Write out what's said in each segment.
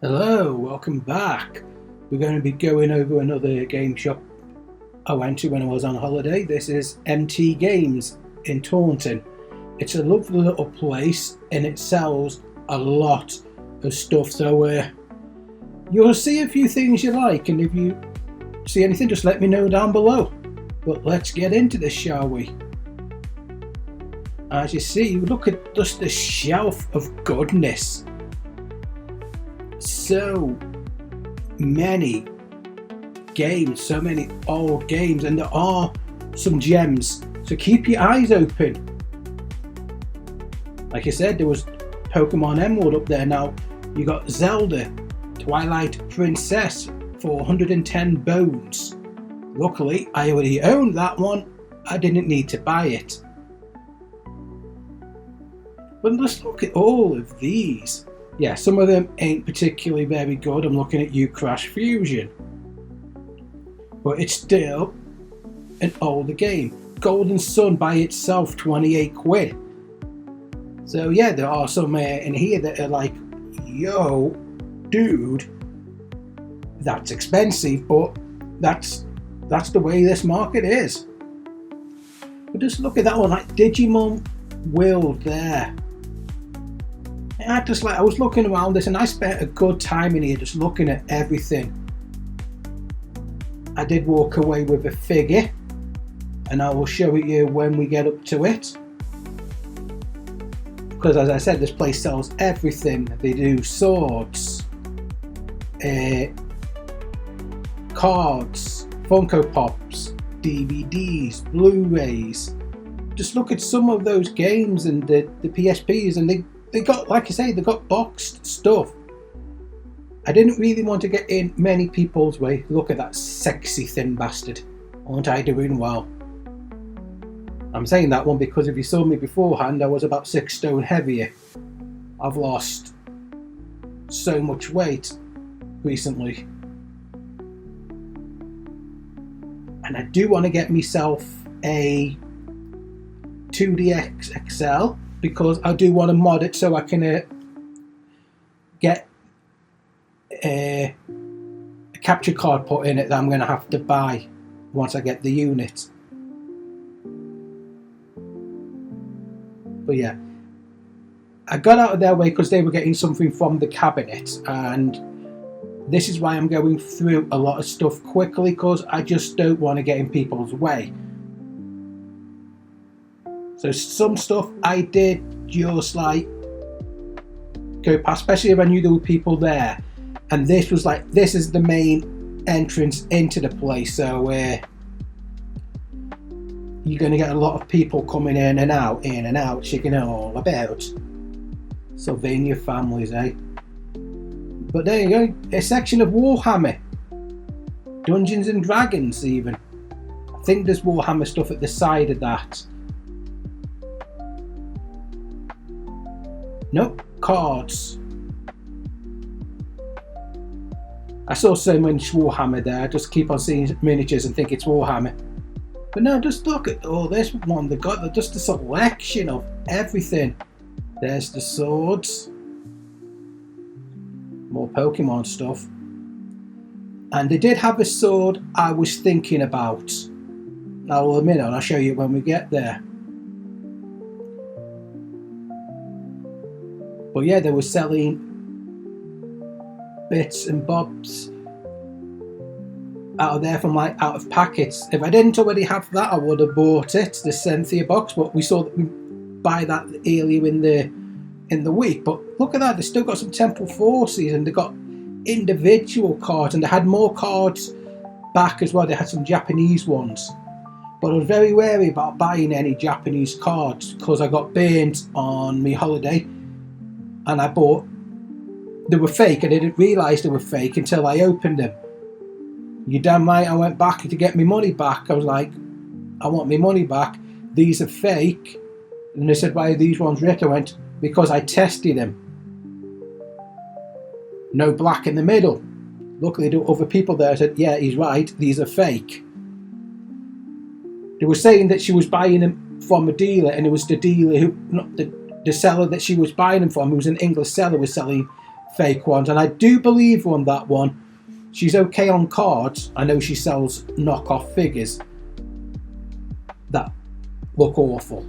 Hello, welcome back. We're going to be going over another game shop I went to when I was on holiday. This is mtgames in Taunton. It's a lovely little place and it sells a lot of stuff, so you'll see a few things you like, and if you see anything just let me know down below. But let's get into this, shall we? As you see, look at just the shelf of goodness. So many games, so many old games, and there are some gems, so keep your eyes open. Like I said, there was Pokemon Emerald up there. Now you got Zelda Twilight Princess for 110 bones. Luckily I already owned that one, I didn't need to buy it. But let's look at all of these. Yeah, some of them ain't particularly very good. I'm looking at you, Crash Fusion. But it's still an older game. Golden Sun by itself, 28 quid. So yeah, there are some in here that are like, yo, dude, that's expensive, but that's the way this market is. But just look at that one, like Digimon World there. I was looking around this and I spent a good time in here just looking at everything. I did walk away with a figure and I will show it you when we get up to it. Because as I said, this place sells everything. They do swords, cards, Funko Pops, DVDs, Blu-rays. Just look at some of those games and the PSPs, and they got, like I say, they got boxed stuff. I didn't really want to get in many people's way. Look at that sexy thin bastard. Aren't I doing well? I'm saying that one because if you saw me beforehand, I was about 6 stone heavier. I've lost so much weight recently. And I do want to get myself a 2D XL, because I do want to mod it so I can get a capture card put in it that I'm going to have to buy once I get the unit. But yeah, I got out of their way because they were getting something from the cabinet, and this is why I'm going through a lot of stuff quickly, because I just don't want to get in people's way. So some stuff I did just like go past, especially if I knew there were people there. And this was like, this is the main entrance into the place, so you're going to get a lot of people coming in and out, checking all about Sylvania families, eh? But there you go, a section of Warhammer, Dungeons and Dragons even. I think there's Warhammer stuff at the side of that. Nope, cards. I saw so much Warhammer there, I just keep on seeing miniatures and think it's Warhammer. But no, just look at all this one. They got just a selection of everything. There's the swords. More Pokemon stuff. And they did have a sword I was thinking about. I'll admit it, and I'll show you when we get there. But yeah, they were selling bits and bobs out of there from like out of packets. If I didn't already have that, I would have bought it, the Cynthia box, but we saw that we buy that earlier in the week. But look at that, they still got some Temple Forces, and they got individual cards, and they had more cards back as well. They had some Japanese ones, but I was very wary about buying any Japanese cards because I got burnt on my holiday and I bought, they were fake. I didn't realise they were fake until I opened them. You damn right, I went back to get my money back. I was like, I want my money back. These are fake. And they said, why are these ones ripped? I went, because I tested them. no black in the middle. Luckily, there were other people there said, yeah, he's right, these are fake. They were saying that she was buying them from a dealer, and it was the dealer who, not the seller that she was buying them from, who was an English seller, was selling fake ones. And I do believe on that one, she's okay on cards. I know she sells knockoff figures that look awful.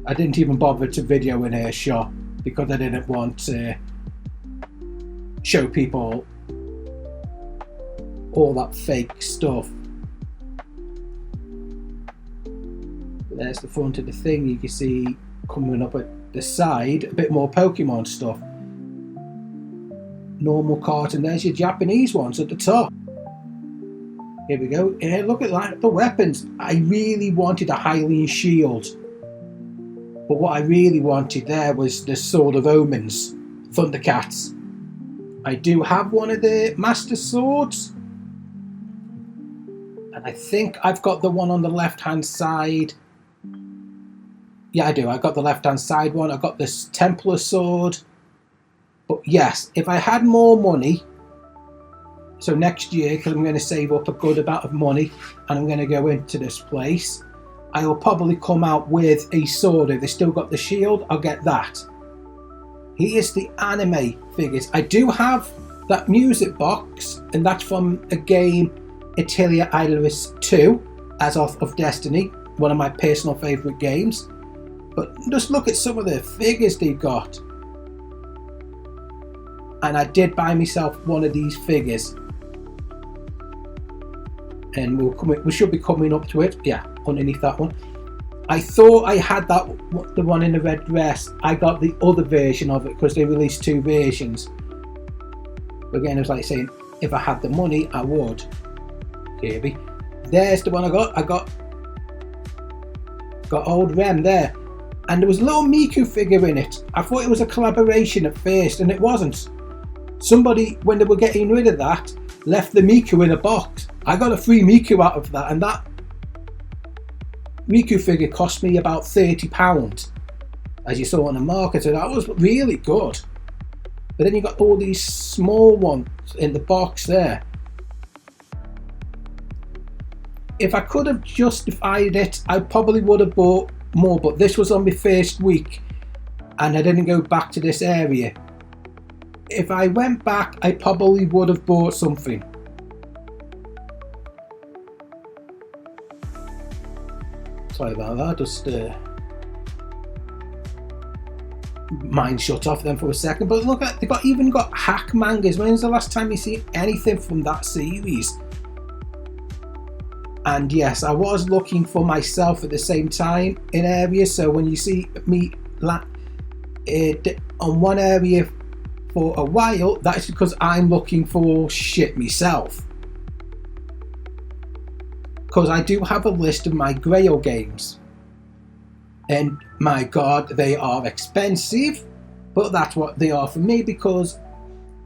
I didn't even bother to video in her shop because I didn't want to show people all that fake stuff. There's the front of the thing. You can see coming up at the side a bit more Pokemon stuff. Normal card, and there's your Japanese ones at the top. Here we go. Here, look at that, the weapons. I really wanted a Hylian shield, but what I really wanted there was the Sword of Omens, Thundercats. I do have one of the Master Swords, and I think I've got the one on the left hand side. Yeah, I do. I got the left hand side one. I got this Templar sword. But yes, if I had more money, so next year, because I'm going to save up a good amount of money and I'm going to go into this place, I will probably come out with a sword. If they still got the shield, I'll get that. Here's the anime figures. I do have that music box, and that's from a game, Atelier Idolis 2, as of Destiny, one of my personal favourite games. But just look at some of the figures they've got. And I did buy myself one of these figures. And we should be coming up to it. Yeah, underneath that one. I thought I had that, the one in the red dress. I got the other version of it because they released two versions. But again, it was like saying, if I had the money, I would. Kirby. There's the one I got. I got old Rem there. And there was a little Miku figure in it. I thought it was a collaboration at first, and it wasn't. Somebody, when they were getting rid of that, left the Miku in a box. I got a free Miku out of that, and that Miku figure cost me about £30, as you saw on the market, and that was really good. But then you got all these small ones in the box there. If I could have justified it, I probably would have bought more, but this was on my first week and I didn't go back to this area. If I went back, I probably would have bought something. Sorry about that, just mine shut off then for a second. But look at, they've even got hack mangas. When's the last time you seen anything from that series? And yes, I was looking for myself at the same time in areas. So when you see me on one area for a while, that's because I'm looking for shit myself. Because I do have a list of my Grail games. And my god, they are expensive. But that's what they are for me, because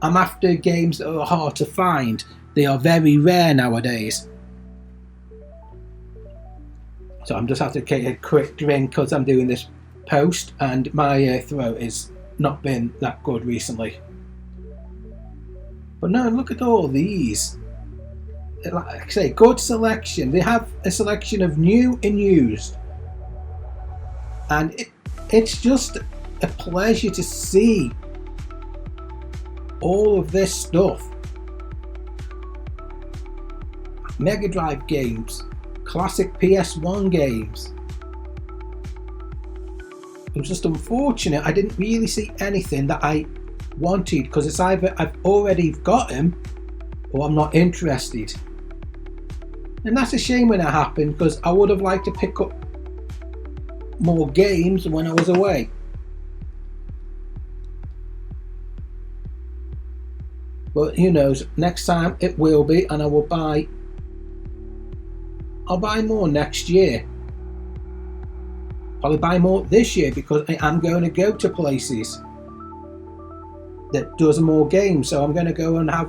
I'm after games that are hard to find. They are very rare nowadays. So I'm just have to take a quick drink because I'm doing this post and my throat has not been that good recently. But no, look at all these. Like I say, good selection. They have a selection of new and used. And it's just a pleasure to see all of this stuff. Mega Drive games. Classic PS1 games. It was just unfortunate I didn't really see anything that I wanted, because it's either I've already got them or I'm not interested. And that's a shame when it happened, because I would have liked to pick up more games when I was away. But who knows, next time it will be, and I'll buy more next year. Probably buy more this year, because I am going to go to places that does more games. So I'm going to go and have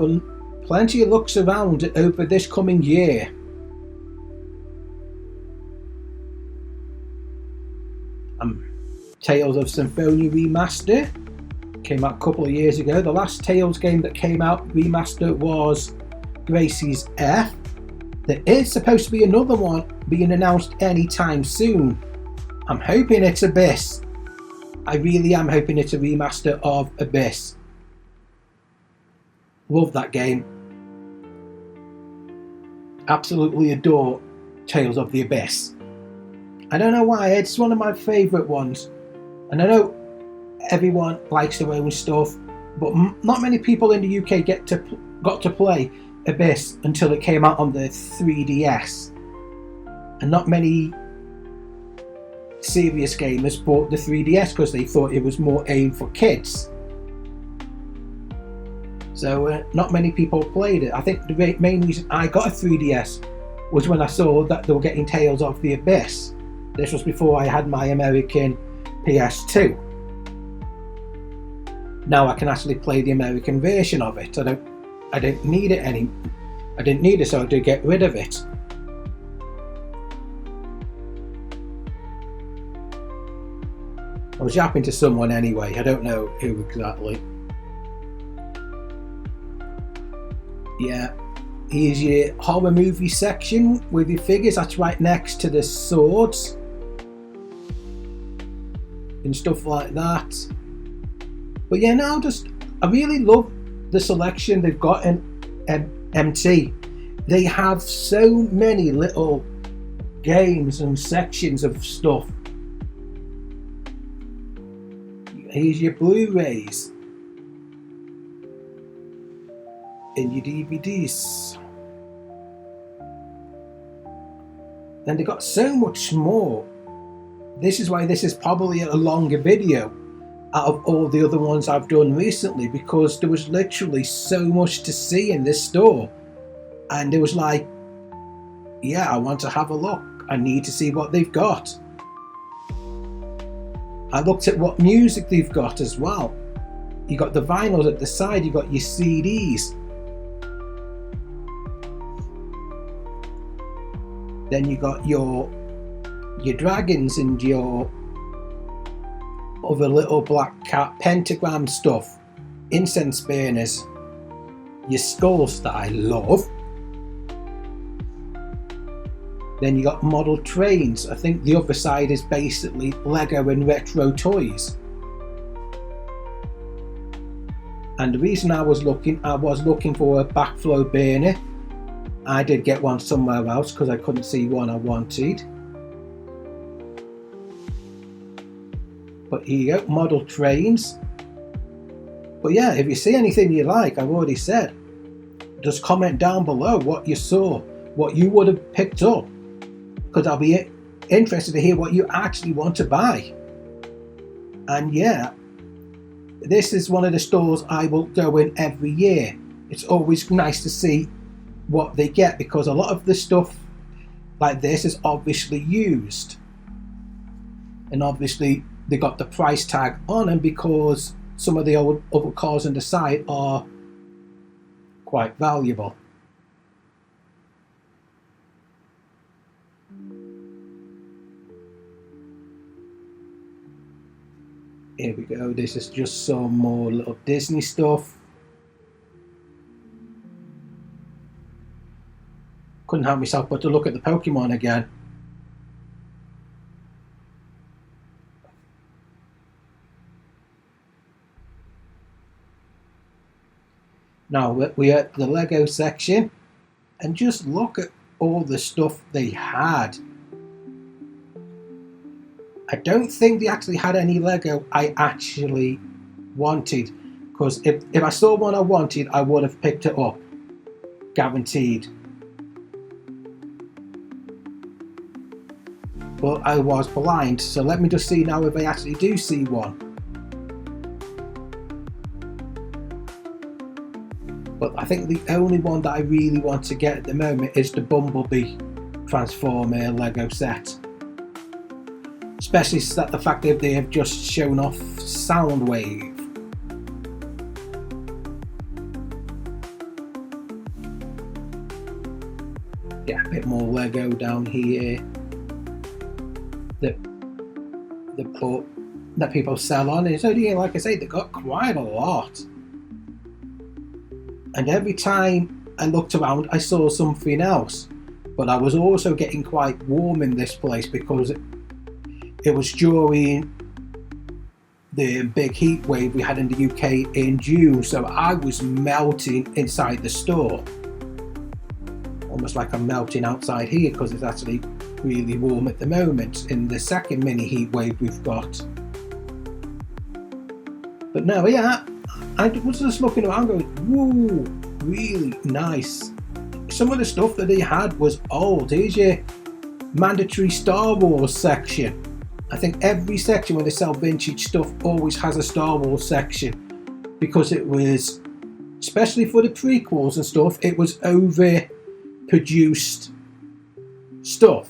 plenty of looks around over this coming year. Tales of Symphonia Remaster came out a couple of years ago. The last Tales game that came out remaster was Gracie's F. There is supposed to be another one being announced anytime soon. I'm hoping it's Abyss. I really am hoping it's a remaster of Abyss. Love that game. Absolutely adore Tales of the Abyss. I don't know why, it's one of my favourite ones. And I know everyone likes their own stuff, but not many people in the UK got to play Abyss until it came out on the 3DS. And not many serious gamers bought the 3DS because they thought it was more aimed for kids. So not many people played it. I think the main reason I got a 3DS was when I saw that they were getting Tales of the Abyss. This was before I had my American PS2. Now I can actually play the American version of it. I don't need it I didn't need it, so I did get rid of it. I was yapping to someone anyway, I don't know who exactly. Yeah, here's your horror movie section with your figures. That's right next to the swords and stuff like that. But yeah, now I really love the selection they've got in MT. They have so many little games and sections of stuff. Here's your Blu-rays and your DVDs. Then they got so much more. This is why this is probably a longer video out of all the other ones I've done recently, because there was literally so much to see in this store, and it was like, yeah, I want to have a look. I need to see what they've got. I looked at what music they've got as well. You got the vinyls at the side, you got your CDs. Then you got your dragons and your other little black cat pentagram stuff, incense burners, your skulls that I love. Then you got model trains. I think the other side is basically Lego and retro toys. And the reason I was looking for a backflow burner. I did get one somewhere else because I couldn't see one I wanted. But here you go, model trains. But yeah, if you see anything you like, I've already said, just comment down below what you saw, what you would have picked up, because I'll be interested to hear what you actually want to buy. And yeah, this is one of the stores I will go in every year. It's always nice to see what they get, because a lot of the stuff like this is obviously used, and obviously they got the price tag on them because some of the other cars on the side are quite valuable. Here we go, this is just some more little Disney stuff. Couldn't help myself but to look at the Pokemon again. Now we're at the Lego section, and just look at all the stuff they had. I don't think they actually had any Lego I actually wanted, because if I saw one I wanted, I would have picked it up, guaranteed. But I was blind, so let me just see now if I actually do see one. But I think the only one that I really want to get at the moment is the Bumblebee Transformer Lego set. Especially the fact that they have just shown off Soundwave. Yeah, a bit more Lego down here. The that people sell on. And so, yeah, like I say, they got quite a lot. And every time I looked around, I saw something else. But I was also getting quite warm in this place because it was during the big heat wave we had in the UK in June. So I was melting inside the store. Almost like I'm melting outside here because it's actually really warm at the moment in the second mini heat wave we've got. But no, yeah, I was just looking around going, whoa, really nice. Some of the stuff that they had was old. Here's your mandatory Star Wars section. I think every section when they sell vintage stuff always has a Star Wars section because it was, especially for the prequels and stuff, it was overproduced stuff.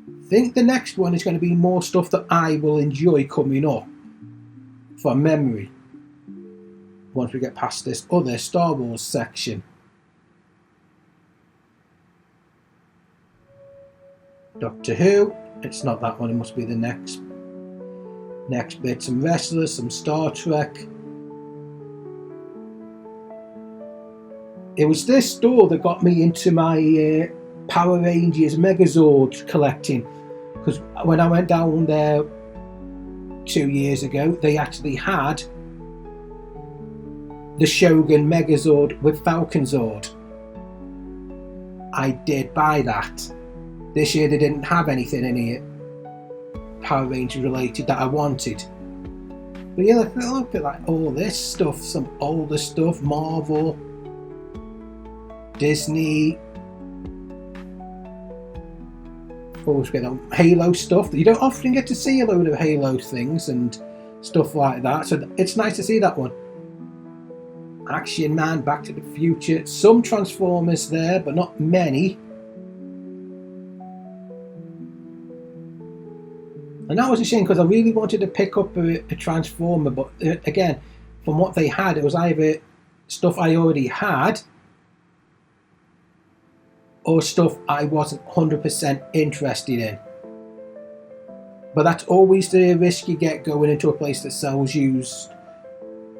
I think the next one is going to be more stuff that I will enjoy coming up from memory once we get past this other Star Wars section. Doctor Who, it's not that one, it must be the next bit. Some wrestlers, some Star Trek. It was this store that got me into my Power Rangers Megazord collecting, because when I went down there 2 years ago, they actually had the Shogun Megazord with Falcon Zord. I did buy that. This year they didn't have anything in here Power Rangers related that I wanted. But yeah, look at like all this stuff, some older stuff, Marvel, Disney, always get on Halo stuff. You don't often get to see a load of Halo things and stuff like that, so it's nice to see that one. Action Man, Back to the Future, some Transformers there, but not many. And that was a shame because I really wanted to pick up a Transformer, but again, from what they had, it was either stuff I already had or stuff I wasn't 100% interested in. But that's always the risk you get going into a place that sells used,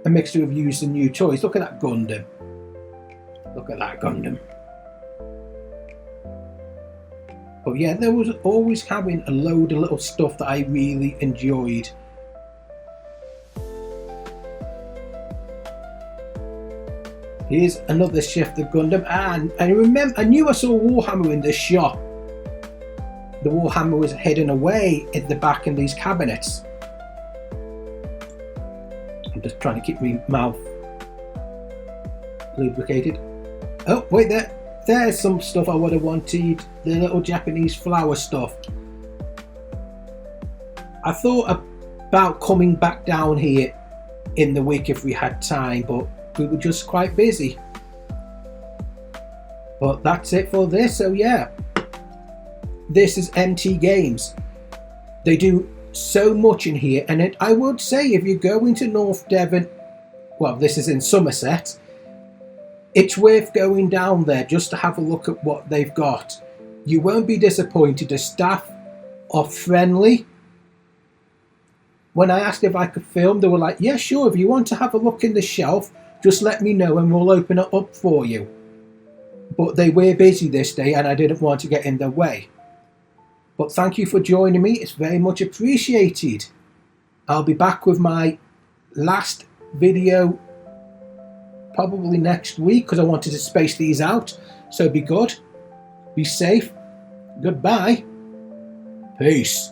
a mixture of used and new toys. Look at that Gundam. Look at that Gundam. But yeah, there was always having a load of little stuff that I really enjoyed. Here's another shift of Gundam, and I knew I saw Warhammer in this shop. The Warhammer was hidden away at the back in these cabinets. I'm just trying to keep my mouth lubricated. Oh, wait there. There's some stuff I would have wanted, the little Japanese flower stuff. I thought about coming back down here in the week if we had time, but we were just quite busy. But that's it for this, so yeah. This is mtgames. They do so much in here, and I would say if you go into North Devon, well, this is in Somerset, it's worth going down there just to have a look at what they've got. You won't be disappointed. The staff are friendly. When I asked if I could film, they were like, yeah, sure, if you want to have a look in the shelf, just let me know and we'll open it up for you. But they were busy this day and I didn't want to get in their way. But thank you for joining me. It's very much appreciated. I'll be back with my last video probably next week because I wanted to space these out. So be good, be safe, goodbye, peace.